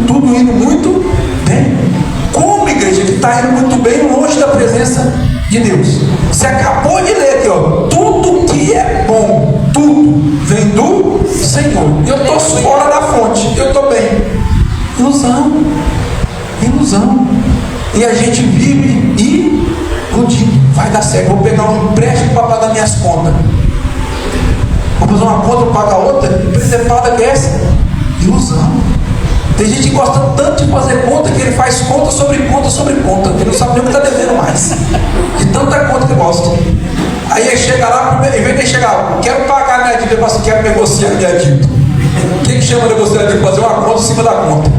tudo indo muito bem. Como igreja que está indo muito bem longe da presença de Deus? Você acabou de ler aqui, ó. Tudo que é bom, tudo vem do Senhor. Eu estou fora da fonte, eu estou bem. Ilusão. E a gente vive iludido. Vai dar certo. Vou pegar um empréstimo para pagar minhas contas. Vou fazer uma conta para pagar outra. Presepada que é essa? Ilusão. Tem gente que gosta tanto de fazer conta que ele faz conta sobre conta sobre conta. Ele não sabe nem o que está devendo mais. De tanta conta que gosta. Aí ele chega lá, em vez de chegar, quero pagar a minha dívida, ele fala assim, quero negociar a minha dívida. O que chama de negociar a dívida? Fazer uma conta em cima da conta.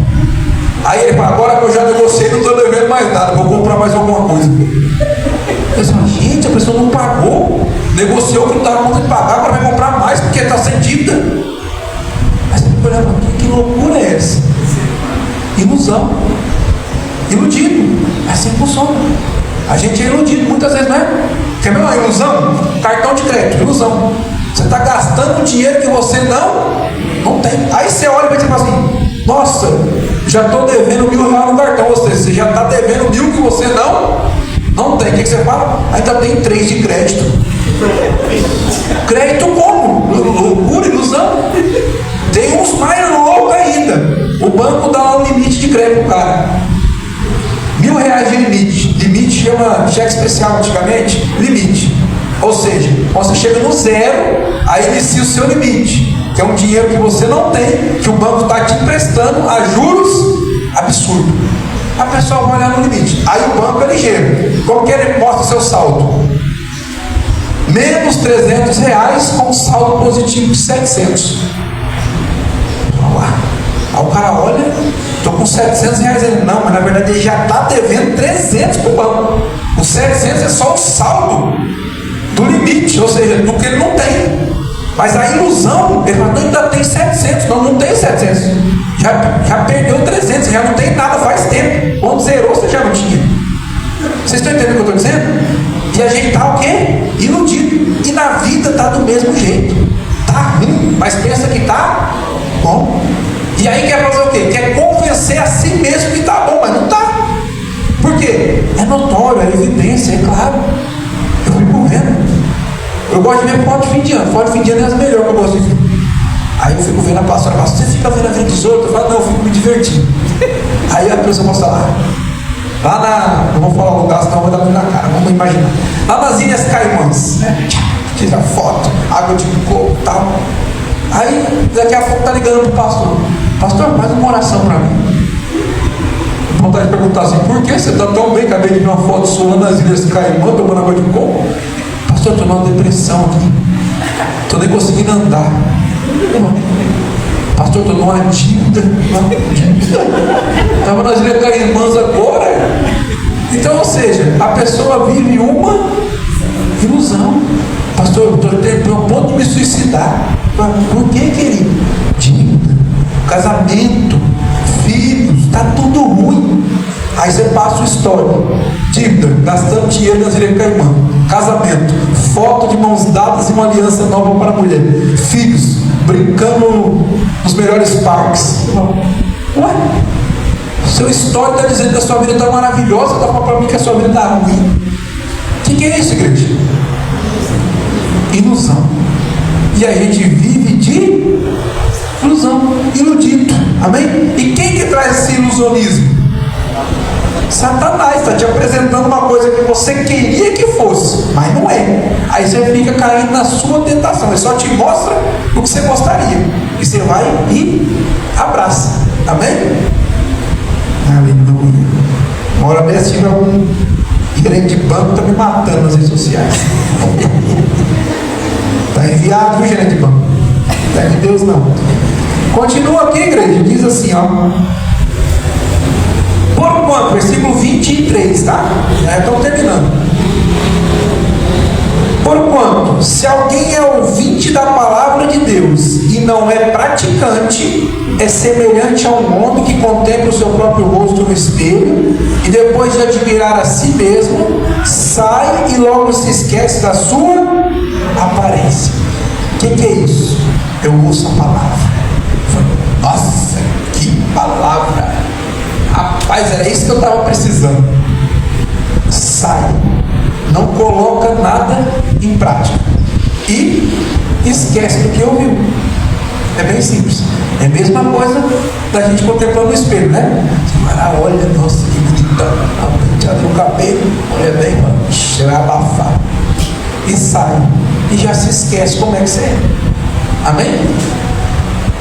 Aí ele fala, agora que eu já negociei, não estou devendo mais nada, vou comprar mais alguma coisa. Eu falo, gente, a pessoa não pagou, negociou que não estava conta de pagar, agora vai comprar mais porque está sem dívida. Aí você fica olhando, que loucura é essa? Ilusão. Iludido. Assim funciona. A gente é iludido muitas vezes, não é? Quer ver uma ilusão? Cartão de crédito, ilusão. Você está gastando dinheiro que você não tem. Aí você olha para você e fala assim, nossa, já estou devendo R$1.000 no cartão. Você Você já está devendo 1.000 que você não tem. O que você fala? Ainda tem 3 de crédito. Crédito como? Loucura, ilusão. Tem uns mais loucos ainda. O banco dá um limite de crédito pro cara. R$1.000 de limite. Limite chama cheque especial antigamente. Limite. Ou seja, quando você chega no zero, aí inicia o seu limite, que é um dinheiro que você não tem, que o banco está te emprestando a juros absurdos. A pessoa vai olhar no limite. Aí o banco é ligeiro. Como que ele mostra o seu saldo? Menos R$300 com saldo positivo de 700. Vamos lá. Aí o cara olha, estou com R$700. Ele, não, mas na verdade ele já está devendo 300 para o banco. Os 700 é só o saldo do limite, ou seja, do que ele não tem. Mas a ilusão, ele fala, não, ainda tem 700. Não tem 700. Já perdeu 300, já não tem nada faz tempo. Quando zerou, você já não tinha. Vocês estão entendendo o que eu estou dizendo? E a gente está o quê? Iludido. E na vida está do mesmo jeito. Está ruim, mas pensa que está bom. E aí quer fazer o quê? Quer convencer a si mesmo que está bom, mas não está. Por quê? É notório, é evidência, é claro. Eu fico vendo. Eu gosto de ver foto de fim de ano. Foto de fim de ano é as melhores que eu gosto de ver. Aí eu fico vendo a pastora, você fica vendo a vida dos outros? Eu falo, não, eu fico me divertindo. Aí a pessoa mostra lá não vou falar o lugar, senão eu vou dar na cara, vamos imaginar. Lá nas Ilhas Caimãs, né? Tira foto, água de coco e tal. Aí daqui a pouco tá ligando pro pastor. Pastor, faz uma oração para mim. Vontade de perguntar assim, por que você está tão bem? Acabei de ver uma foto sua nas Ilhas Caimã, tomando água de coco. Pastor, eu estou numa depressão aqui. Estou nem conseguindo andar. Pastor, eu estou numa dívida. Estava nas Ilhas Caimãs agora. Então, ou seja, a pessoa vive uma ilusão. Pastor, eu estou a ponto de me suicidar. Por que, querido? Dívida, casamento, filhos, está tudo ruim. Aí você passa o histórico. Dívida, gastando dinheiro nas Ilhas Caimã. Casamento, foto de mãos dadas e uma aliança nova para a mulher. Filhos, brincando nos melhores parques. Ué? Seu histórico está dizendo que a sua vida está maravilhosa, está falando para mim que a sua vida está ruim. O que é isso, igreja? Ilusão. E a gente vive de ilusão, iludido. Amém? E quem que traz esse ilusionismo? Satanás está te apresentando uma coisa que você queria que fosse, mas não é. Aí você fica caindo na sua tentação. Ele só te mostra o que você gostaria. E você vai e abraça. Amém? Aleluia. Uma hora dessa tive algum gerente de banco que está me matando nas redes sociais. Está enviado, viu, gerente de banco? Não é de Deus, não. Continua aqui, igreja. Diz assim, ó. Porquanto, versículo 23, tá? Já estão terminando. Porquanto, se alguém é ouvinte da palavra de Deus e não é praticante, é semelhante a um homem que contempla o seu próprio rosto no espelho e depois de admirar a si mesmo, sai e logo se esquece da sua aparência. O que é isso? Eu ouço a palavra. Nossa, que palavra! Rapaz, era isso que eu estava precisando. Sai, não coloca nada em prática e esquece do que ouviu. É bem simples. É a mesma coisa da gente contemplando o espelho, né? Você vai lá, olha, nossa, que bonitão, penteado no cabelo, olha bem, mano, você vai abafar. E sai, e já se esquece como é que você é. Amém?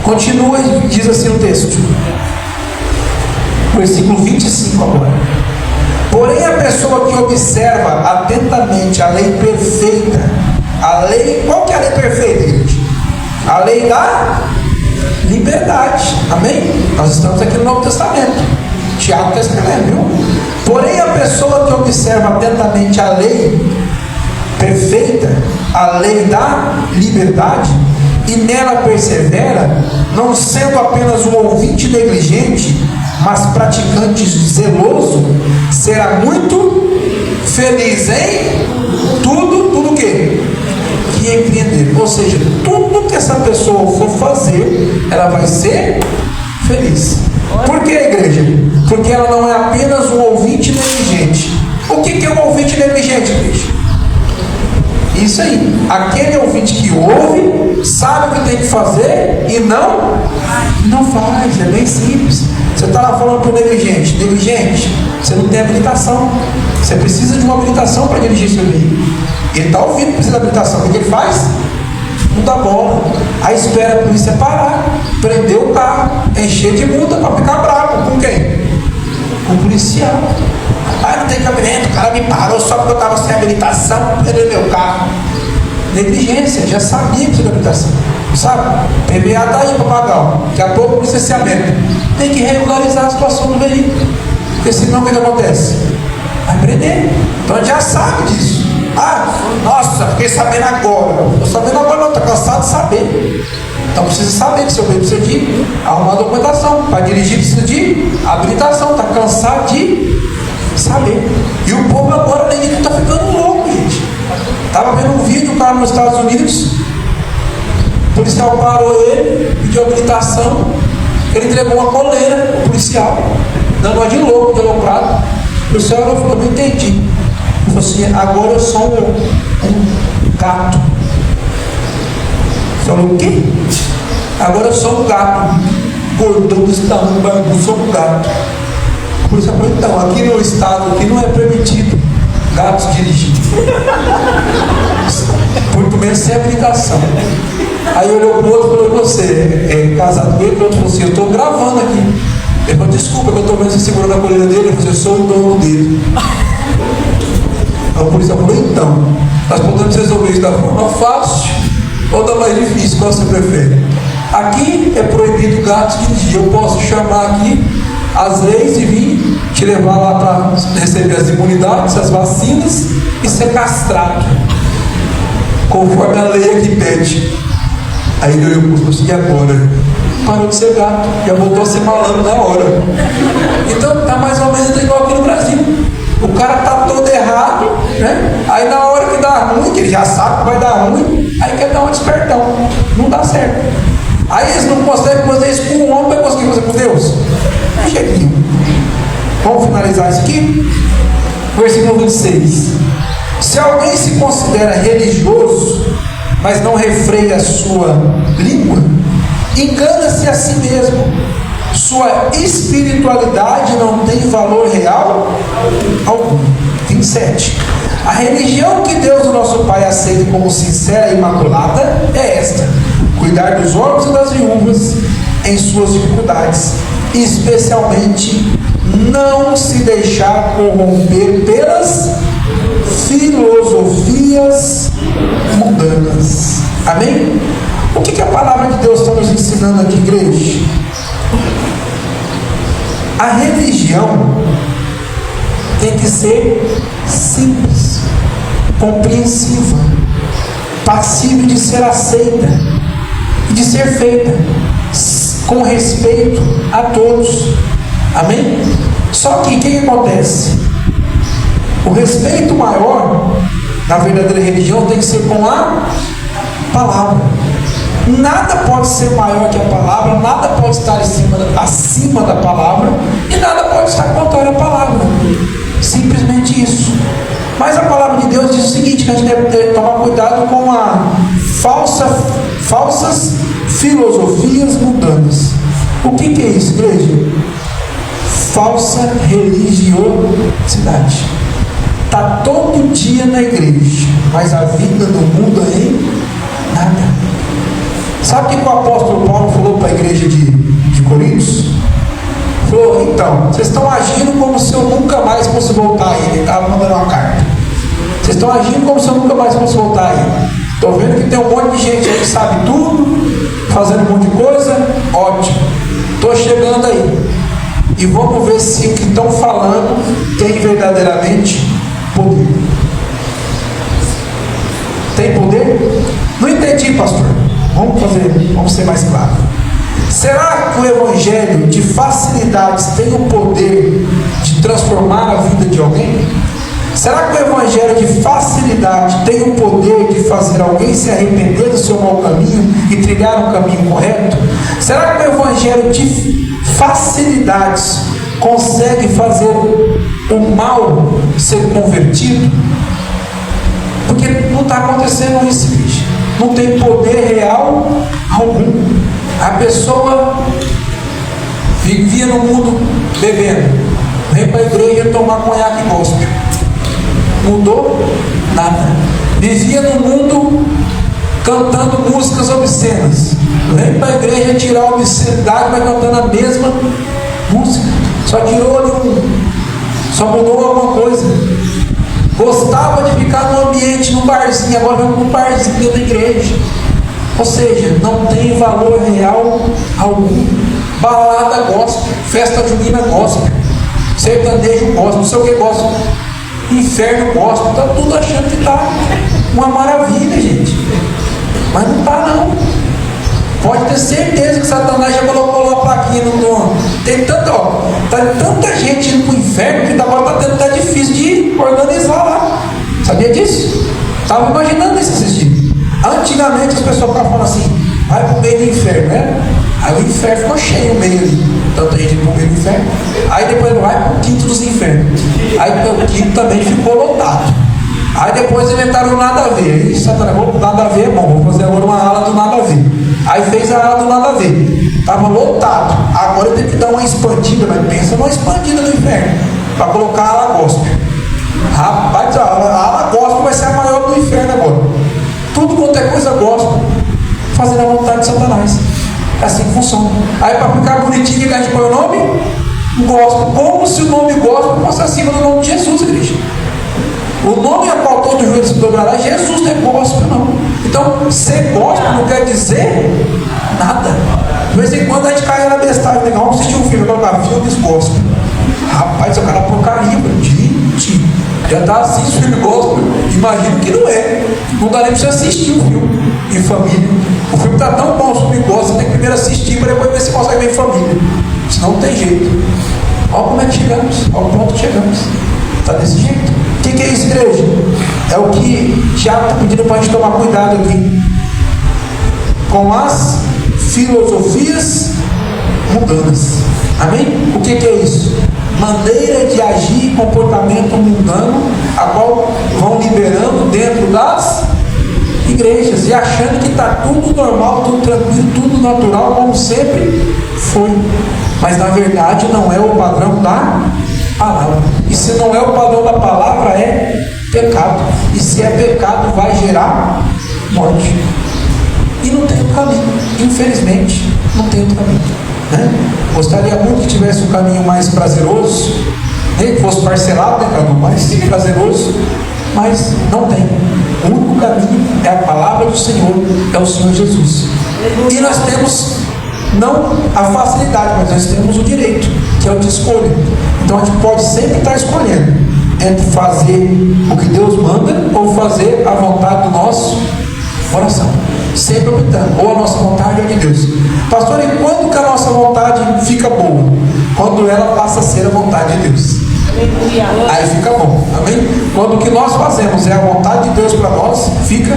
Continua e diz assim o texto. Versículo 25 agora. Porém, a pessoa que observa atentamente a lei perfeita, a lei, qual que é a lei perfeita, gente? A lei da liberdade. Amém? Nós estamos aqui no Novo Testamento. Tiago está escrevendo, viu? Porém, a pessoa que observa atentamente a lei perfeita, a lei da liberdade, e nela persevera, não sendo apenas um ouvinte negligente, mas praticante zeloso, será muito feliz em tudo o quê? Que empreender. Ou seja, tudo que essa pessoa for fazer, ela vai ser feliz. Por que, igreja? Porque ela não é apenas um aquele ouvinte que ouve, sabe o que tem que fazer e não faz. É bem simples. Você está lá falando para o negligente: negligente, você não tem habilitação, você precisa de uma habilitação para dirigir seu veículo. Ele está ouvindo que precisa de habilitação. O que ele faz? Não dá bola. Aí espera a polícia parar, prender o carro, encher de multa para ficar bravo. Com quem? Com o policial. Ah, não tem cabimento, o cara me parou só porque eu estava sem habilitação, perdeu meu carro. Negligência, já sabia que precisa de habilitação. Sabe? PBA está aí para pagar. Daqui a pouco o licenciamento. Tem que regularizar a situação do veículo. Porque senão o que acontece? Vai prender. Então a gente já sabe disso. Ah, nossa, fiquei sabendo agora. Estou sabendo agora não, estou cansado de saber. Então precisa saber que seu veículo precisa de arrumar documentação. Para dirigir precisa de habilitação. Está cansado de saber. E o povo agora nem está ficando louco, gente. Estava vendo um vídeo, o cara nos Estados Unidos, o policial parou ele, pediu habilitação, ele entregou uma coleira ao policial, dando uma de louco, de aloprado. O policial falou: eu não entendi. Ele falou assim: agora eu sou um gato. Ele falou: o quê? Agora eu sou um gato, gordão desse tamanho, barbudo, sou um gato. O policial falou: então, aqui no estado aqui não é permitido gatos dirigir. Muito menos sem habilitação. Aí olhou para o outro e falou: você é casado com ele? O outro falou assim: eu estou gravando aqui. Ele falou: desculpa, que eu estou vendo você segurando a coleira dele. Ele falou: eu sou o dono dele. Aí o policial falou: então, nós podemos resolver isso da forma fácil ou da mais difícil, qual você prefere? Aqui é proibido gatos dirigir. Eu posso chamar aqui as leis e vir te levar lá para receber as imunidades, as vacinas e ser castrado, conforme a lei aqui pede. Aí ele olhou para o e agora? Parou de ser gato, já voltou a ser malandro na hora. Então está mais ou menos igual aqui no Brasil. O cara está todo errado, né? Aí na hora que dá ruim, que ele já sabe que vai dar ruim, aí quer dar um despertão. Não dá certo. Aí eles não conseguem fazer isso com o homem, vai conseguir fazer com Deus? De jeito nenhum. Vamos finalizar isso aqui? Versículo 26. Se alguém se considera religioso, mas não refreia a sua língua, engana-se a si mesmo. Sua espiritualidade não tem valor real algum. 27. A religião que Deus, o nosso Pai, aceita como sincera e imaculada é esta: cuidar dos órfãos e das viúvas em suas dificuldades, e especialmente não se deixar corromper pelas filosofias mundanas. Amém? O que a palavra de Deus está nos ensinando aqui, igreja? A religião tem que ser simples, compreensiva, passível de ser aceita e de ser feita com respeito a todos. Amém? Só que o que acontece? O respeito maior na verdadeira religião tem que ser com a palavra. Nada pode ser maior que a palavra, nada pode estar acima da palavra, e nada pode estar contrário à palavra. Simplesmente isso. Mas a palavra de Deus diz o seguinte: que a gente deve tomar cuidado com falsas filosofias mundanas. O que é isso, igreja? Falsa religiosidade. Está todo dia na igreja, mas a vida do mundo é em nada. Sabe o que o apóstolo Paulo falou para a igreja de Coríntios? Falou: então, vocês estão agindo como se eu nunca mais fosse voltar aí. Ele estava mandando uma carta. Vocês estão agindo como se eu nunca mais fosse voltar aí. Estou vendo que tem um monte de gente aí que sabe tudo, fazendo um monte de coisa. Ótimo. Estou chegando aí. E vamos ver se o que estão falando tem verdadeiramente poder. Tem poder? Não entendi, pastor. Vamos ser mais claro. Será que o evangelho de facilidades tem o poder de transformar a vida de alguém? Será que o evangelho de facilidade tem o poder de fazer alguém se arrepender do seu mau caminho e trilhar um caminho correto? Será que o evangelho de facilidades consegue fazer o mal ser convertido? Porque não está está acontecendo isso, igreja. Não tem poder real algum. A pessoa vivia no mundo bebendo, vem para a igreja tomar conhaque gospel. Mudou? Nada. Vivia no mundo cantando músicas obscenas, vem para a igreja tirar a obscenidade, mas cantando a mesma música. Só tirou ali só mudou alguma coisa. Gostava de ficar no ambiente, no barzinho, agora vamos no barzinho dentro da igreja. Ou seja, não tem valor real algum. Balada gospel, festa junina gospel, sertanejo gospel, não sei o que gospel, inferno gospel, está tudo achando que está uma maravilha, gente. Mas não está não. Pode ter certeza que Satanás já colocou lá a plaquinha no dono. Tem tanta gente indo para o inferno que agora tá difícil de organizar lá. Sabia disso? Estava imaginando isso assistindo. Antigamente as pessoas ficavam falando assim, vai para o meio do inferno, né? Aí o inferno ficou cheio no meio ali. Tanta gente indo para o meio do inferno. Aí depois vai para o quinto dos infernos. Aí o quinto também ficou lotado. Aí depois inventaram o nada a ver. Aí Satanás, nada a ver é bom, vou fazer agora uma ala do nada a ver. Aí fez a ala do nada a ver. Estava lotado. Agora eu tenho que dar uma expandida, mas pensa numa expandida no inferno. Para colocar a ala gospel. Rapaz, a ala gospel vai ser a maior do inferno agora. Tudo quanto é coisa gospel, fazendo a vontade de Satanás. É assim que funciona. Aí para ficar bonitinho, que a gente põe o nome gospel. Como se o nome gospel fosse acima do nome de Jesus, igreja. O nome a qual todo joelho se dobrará, Jesus não é gospel, não. Então, ser gospel não quer dizer nada. De vez em quando a gente cai na bestagem, legal, vamos assistir um filme, colocar filmes gospel. Rapaz, é cara porcaria, gente. Já está assim, os filmes gospel, imagino que não é. Não dá nem para você assistir um filme em família. O filme está tão bom, o filme gospel, você tem que primeiro assistir para depois ver se consegue ver em família. Senão não tem jeito. Olha como é que chegamos, olha o ponto que chegamos. Está desse jeito. O que é isso, igreja? É o que Tiago está pedindo para a gente tomar cuidado aqui com as filosofias mundanas. Amém? O que é isso? Maneira de agir e comportamento mundano, a qual vão liberando dentro das igrejas e achando que está tudo normal, tudo tranquilo, tudo natural, como sempre foi. Mas na verdade não é o padrão da palavra. E se não é o padrão da palavra, é pecado. E se é pecado, vai gerar morte. E não tem outro caminho. Infelizmente, não tem outro caminho. Né? Gostaria muito que tivesse um caminho mais prazeroso, nem que fosse parcelado, né, mais prazeroso, mas não tem. O único caminho é a palavra do Senhor, é o Senhor Jesus. E nós temos não a facilidade, mas nós temos o direito, que é o de escolha. Então a gente pode sempre estar escolhendo entre fazer o que Deus manda ou fazer a vontade do nosso coração. Sempre optando, ou a nossa vontade ou a de Deus. Pastor, e quando que a nossa vontade fica boa? Quando ela passa a ser a vontade de Deus. Aí fica bom, amém? Quando o que nós fazemos é a vontade de Deus para nós, fica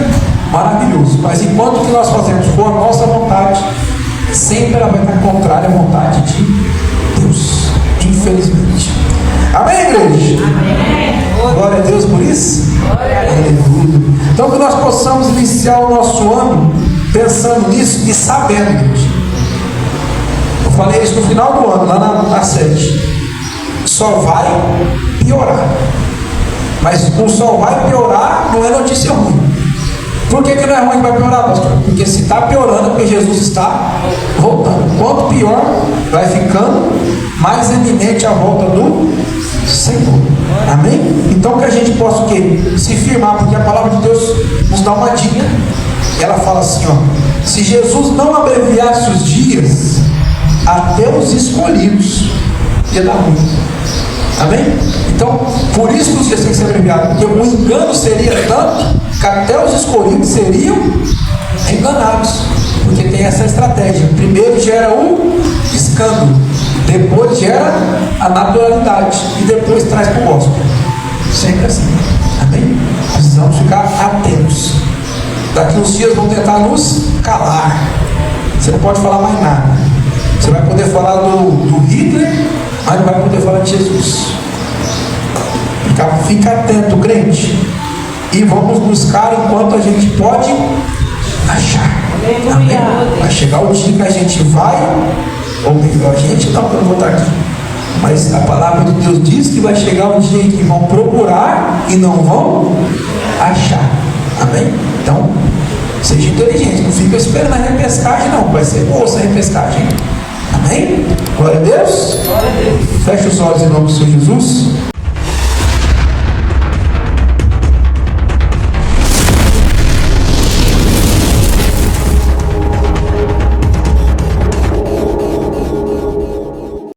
maravilhoso. Mas enquanto o que nós fazemos for a nossa vontade, sempre ela vai estar contrária à vontade de Deus, infelizmente. Amém, igreja? Amém. Glória a Deus por isso. Aleluia. Então que nós possamos iniciar o nosso ano pensando nisso e sabendo, igreja. Eu falei isso no final do ano, lá na sede. Só vai piorar. Mas o só vai piorar não é notícia ruim. Por que não é ruim que vai piorar, pastor? Porque se está piorando, é porque Jesus está voltando. Quanto pior vai ficando, mais eminente a volta do Senhor. Amém? Então que a gente possa o quê? Se firmar, porque a palavra de Deus nos dá uma dica. Ela fala assim, ó: se Jesus não abreviasse os dias, até os escolhidos ia dar ruim. Amém? Então, por isso que os dias têm que ser abreviados, porque o engano seria tanto que até os escolhidos seriam enganados, porque tem essa estratégia. Primeiro gera o escândalo, depois gera a naturalidade e depois traz para o gospel. Sempre assim. Amém? Precisamos ficar atentos. Daqui uns dias vão tentar nos calar. Você não pode falar mais nada. Você vai poder falar do Hitler, mas não vai poder falar de Jesus. Fica atento, crente. e vamos buscar enquanto a gente pode achar. Amém? Vai chegar o dia que a gente vai, ou melhor, a gente não, eu não vou estar aqui, mas a palavra de Deus diz que vai chegar um dia em que vão procurar e não vão achar. Amém? Então, seja inteligente, não fica esperando a repescagem não, vai ser boa essa repescagem. Amém? Glória a Deus. Feche os olhos em nome do Senhor Jesus.